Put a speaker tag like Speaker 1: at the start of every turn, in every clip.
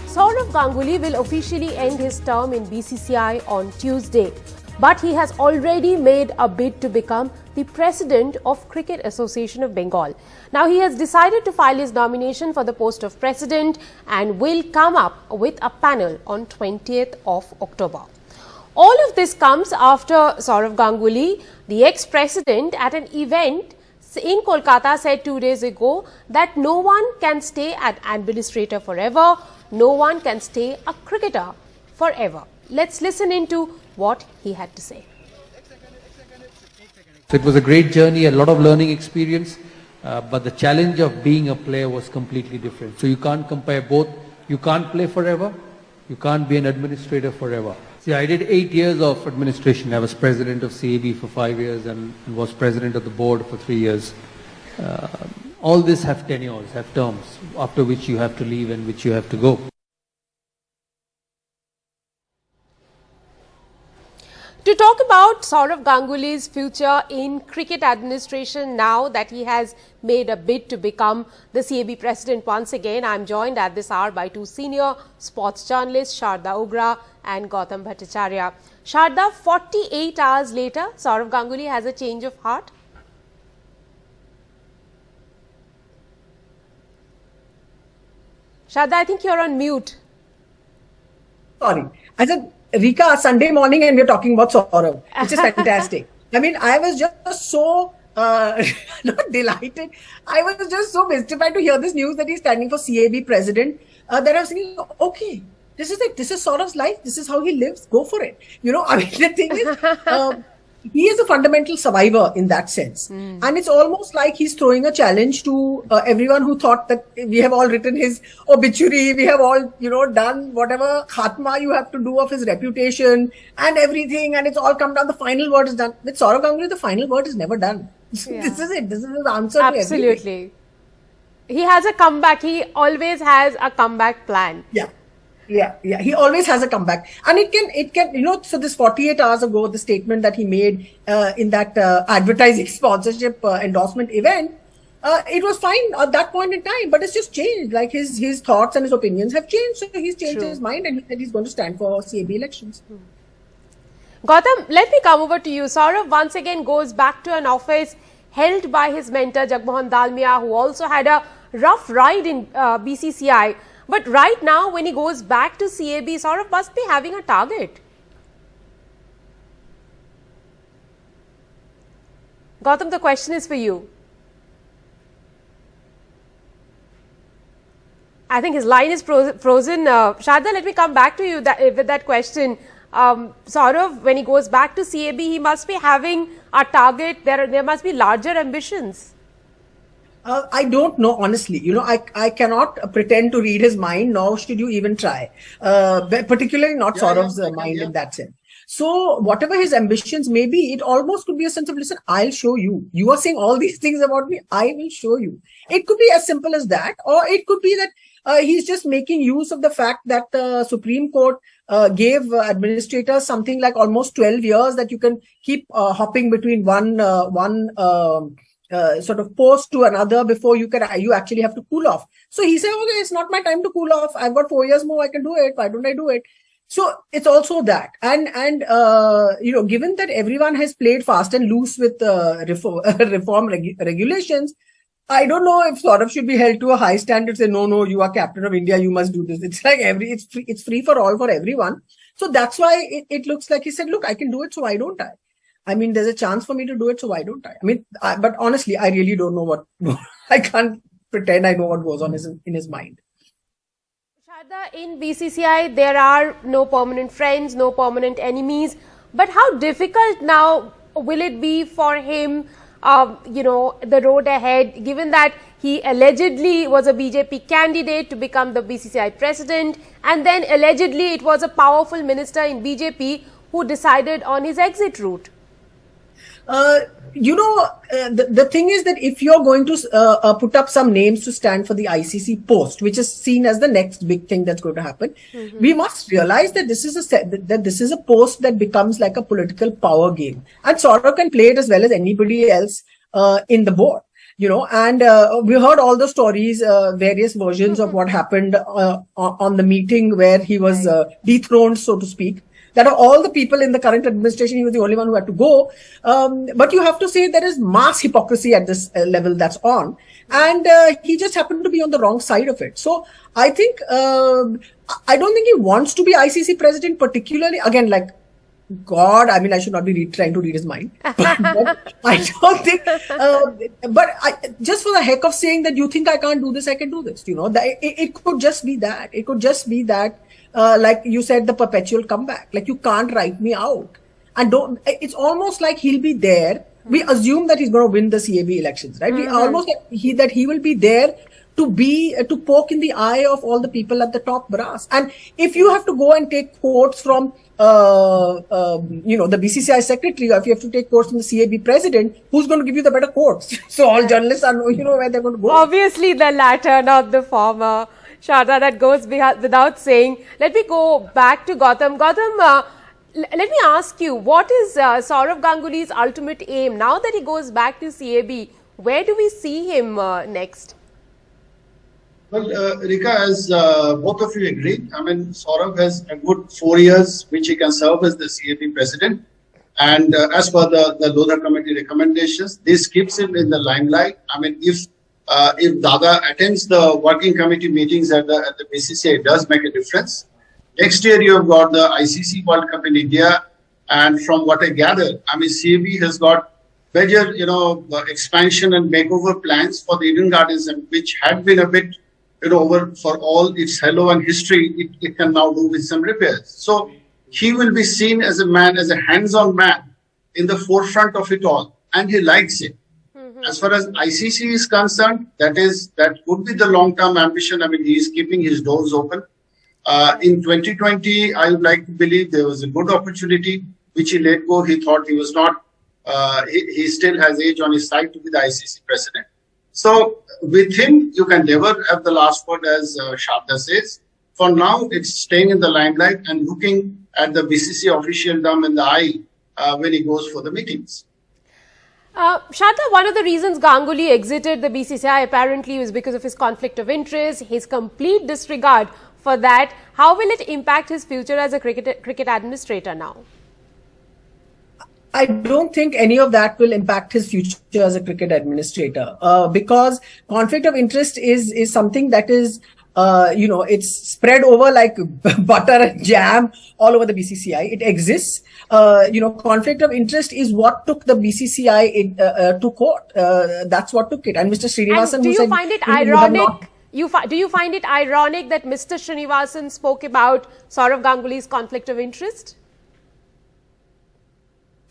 Speaker 1: Sourav Ganguly will officially end his term in BCCI on Tuesday, but he has already made a bid to become the president of Cricket Association of Bengal. Now he has decided to file his nomination for the post of president and will come up with a panel on 20th of October. All of this comes after Sourav Ganguly, the ex-president, at an event in Kolkata said 2 days ago that no one can stay an administrator forever, no one can stay a cricketer forever. Let's listen into what he had to say.
Speaker 2: So it was a great journey, a lot of learning experience, but the challenge of being a player was completely different. So you can't compare both. You can't play forever, you can't be an administrator forever. See, I did 8 years of administration. I was president of CAB for 5 years and was president of the board for 3 years. All this have tenures, have terms, after which you have to leave and which you have to go.
Speaker 1: To talk about Sourav Ganguly's future in cricket administration now that he has made a bid to become the CAB president once again, I am joined at this hour by two senior sports journalists, Sharda Ugra and Gautam Bhattacharya. Sharda, 48 hours later, Sourav Ganguly has a change of heart. Sharda, I think you're on mute.
Speaker 3: Sorry. I said, Rika, Sunday morning and we're talking about Sourav, which is fantastic. I mean, I was just so not delighted. I was just so mystified to hear this news that he's standing for CAB president that I was thinking, okay, this is it. This is Saurav's life. This is how he lives. Go for it. You know, I mean, the thing is, he is a fundamental survivor in that sense. And it's almost like he's throwing a challenge to everyone who thought that we have all written his obituary, we have all, you know, done whatever khatma you have to do of his reputation and everything, and it's all come down. The final word is done. With Sourav Ganguly, the final word is never done. Yeah. This is it. This is his answer to everything.
Speaker 1: Absolutely. He has a comeback. He always has a comeback plan.
Speaker 3: Yeah. He always has a comeback. And it can, you know, so this 48 hours ago, the statement that he made in that advertising sponsorship endorsement event, it was fine at that point in time, but it's just changed. Like his thoughts and his opinions have changed. So he's changed his mind and he said he's going to stand for CAB elections.
Speaker 1: Gautam, let me come over to you. Sourav once again goes back to an office held by his mentor, Jagmohan Dalmia, who also had a rough ride in BCCI. But right now, when he goes back to CAB, Sourav must be having a target. Gautam, the question is for you. I think his line is frozen. Sharda, let me come back to you with that question. Sourav, when he goes back to CAB, he must be having a target. There must be larger ambitions.
Speaker 3: I don't know, honestly. You know, I cannot pretend to read his mind, nor should you even try. Particularly not Saurav's mind in that sense. So whatever his ambitions may be, it almost could be a sense of, listen, I'll show you. You are saying all these things about me. I will show you. It could be as simple as that, or it could be that he's just making use of the fact that the Supreme Court gave administrators something like almost 12 years that you can keep hopping between one sort of post to another before you actually have to cool off. So he said, okay, it's not my time to cool off. I've got 4 years more. I can do it. Why don't I do it? So it's also that. And you know, given that everyone has played fast and loose with reform regulations, I don't know if Sourav should be held to a high standard. Say, no, you are captain of India. You must do this. It's like it's free for all for everyone. So that's why it looks like he said, look, I can do it. So why don't I? I mean, there's a chance for me to do it, so why don't I? I mean, but honestly, I really don't know what, I can't pretend I know what goes on in his mind.
Speaker 1: Sharda, in BCCI, there are no permanent friends, no permanent enemies. But how difficult now will it be for him, you know, the road ahead, given that he allegedly was a BJP candidate to become the BCCI president, and then allegedly it was a powerful minister in BJP who decided on his exit route?
Speaker 3: You know, the thing is that if you're going to put up some names to stand for the ICC post, which is seen as the next big thing that's going to happen, we must realize that this is a post that becomes like a political power game, and Sourav can play it as well as anybody else in the board. And we heard all the stories, various versions of what happened on the meeting where he was dethroned, so to speak. That are all the people in the current administration, he was the only one who had to go. But you have to say there is mass hypocrisy at this level that's on. And he just happened to be on the wrong side of it. So I think, I don't think he wants to be ICC president particularly. Again, like, God, I mean, I should not be trying to read his mind. But I don't think, just for the heck of saying that you think I can't do this, I can do this, it could just be that. It could just be that, like you said, the perpetual comeback. Like, you can't write me out. And it's almost like he'll be there. We assume that he's going to win the CAB elections, right? We almost that he will be there to poke in the eye of all the people at the top brass. And if you have to go and take quotes from, the BCCI secretary, or if you have to take quotes from the CAB president, who's going to give you the better quotes? So all journalists are, where they're going to go.
Speaker 1: Obviously the latter, not the former. Sharda, that goes without saying. Let me go back to Gautam. Gautam, let me ask you, what is Sourav Ganguly's ultimate aim? Now that he goes back to CAB, where do we see him next?
Speaker 4: Well, Rika, as both of you agreed, I mean, Sourav has a good 4 years which he can serve as the CAB president. And as per the Lodha committee recommendations, this keeps him in the limelight. I mean, if Dada attends the working committee meetings at the BCCI, it does make a difference. Next year, you have got the ICC World Cup in India. And from what I gather, I mean, CAB has got major, expansion and makeover plans for the Eden Gardens, which had been a bit, over for all its hello and history, it can now do with some repairs. So he will be seen as a man, as a hands-on man in the forefront of it all. And he likes it. As far as ICC is concerned, that would be the long-term ambition. I mean, he is keeping his doors open. In 2020, I would like to believe there was a good opportunity which he let go. He thought he was not, he still has age on his side to be the ICC president. So with him, you can never have the last word, as Sharda says. For now, it's staying in the limelight and looking at the BCCI officialdom in the eye when he goes for the meetings.
Speaker 1: Sharda, one of the reasons Ganguly exited the BCCI apparently was because of his conflict of interest, his complete disregard for that. How will it impact his future as a cricket administrator now?
Speaker 3: I don't think any of that will impact his future as a cricket administrator, because conflict of interest is something that is, it's spread over like butter and jam all over the BCCI. It exists. Conflict of interest is what took the BCCI to court. That's what took it. And Mr. Srinivasan,
Speaker 1: and do you find it ironic? Do you find it ironic that Mr. Srinivasan spoke about Sourav Ganguly's conflict of interest?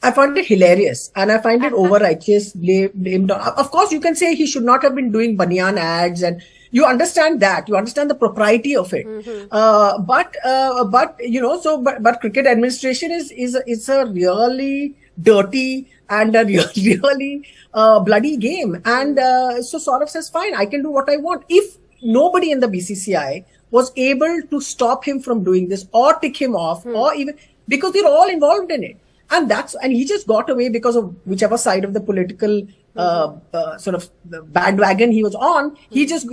Speaker 3: I find it hilarious, and I find it over-righteous. Of course, you can say he should not have been doing banyan ads, and you understand that. You understand the propriety of it. But cricket administration is a really dirty and a really bloody game. And so Sourav says, fine, I can do what I want. If nobody in the BCCI was able to stop him from doing this or tick him off, or even because they're all involved in it. And he just got away because of whichever side of the political sort of the bandwagon he was on. He just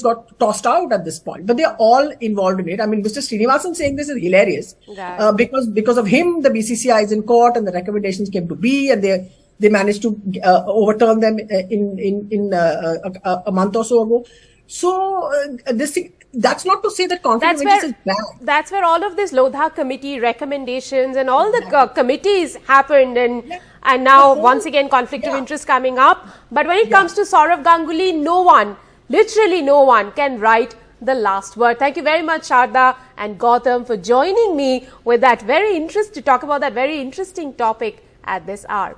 Speaker 3: got tossed out at this point. But they're all involved in it. I mean, Mr. Srinivasan saying this is hilarious because of him, the BCCI is in court and the recommendations came to be, and they managed to overturn them in a month or so ago. So this thing. That's not to say that conflict of interest is bad.
Speaker 1: That's where all of this Lodha committee recommendations and all the committees happened, and now once again conflict of interest coming up. But when it comes to Sourav Ganguly, no one, literally no one, can write the last word. Thank you very much, Sharda and Gautam, for joining me with that to talk about that very interesting topic at this hour.